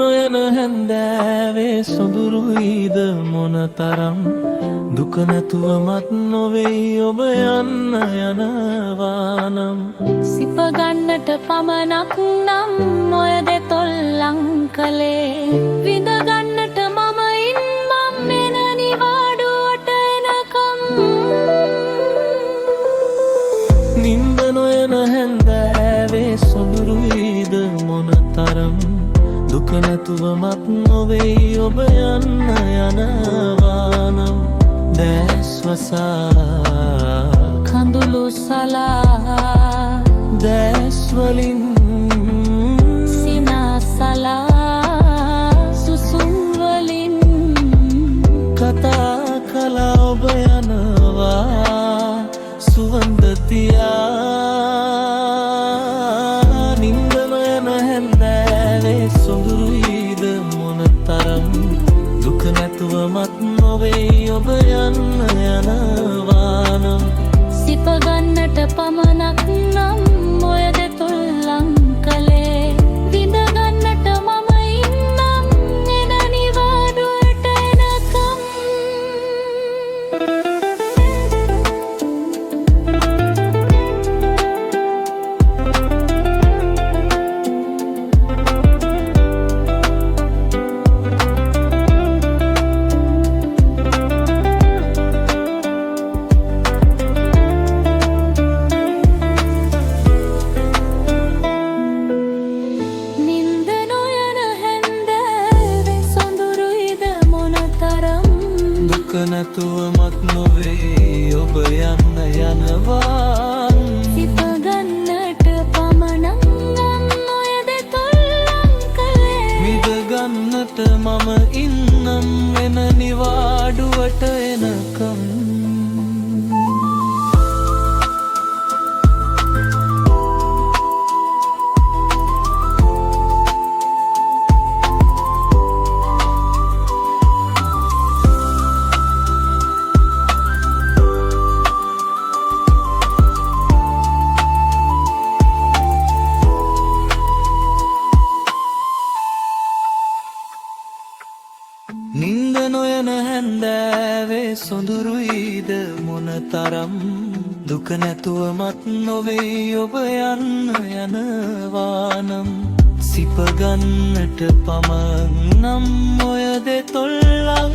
නොයන හැන්දෑවේ සොඳුරුයිද මොනතරම් දුක නැතුවමත් නොවෙයි ඔබ යන්න යනවානම් සිප ගන්නට පමණක් නම් ඔය දෙතොල්ලං කලේ විඳ ගන්නට මම ඉන්නම් එන නිවාඩුවට එනකම් නින්ද නොයන හැන්දෑවේ සොඳුරුයිද මොනතරම් දුක නැතුවමත් නොවෙයි ඔබ යන්න යනවානම් දැස්වසා කඳුළු සලා දැස්වලින් සිනාසලා සුසුම්වලින් කතා කලා ඔබ යනවා සුවන්දතියා නින්ද නොයන හැන්දෑවේ සොඳුරුයිද මොනතරම් දුක නැතුවමත් නොවෙයි ඔබ යන්න යනවානම් සිප ගන්නට පමණක් නම් ඔය දෙතොල්ලං කලේ විඳ ගන්නට මම ඉන්නම් එන නිවාඩුවට එනකම් නැතුවමත් නොවේ ඔබ යන්න යනවාන් සිප ගන්නට පමණක් නම් ඔය දෙතොල්ලං කලේ විඳ ගන්නට මම ඉන්නම් වෙන නිවාඩුවට එනකම් නින්ද නොයන හැන්දෑවේ සොඳුරුයිද මොනතරම් දුක නැතුවමත් නොවෙයි ඔබ යන්න යනවානම් සිප ගන්නට පමණක් නම් ඔය දෙතොල්ලං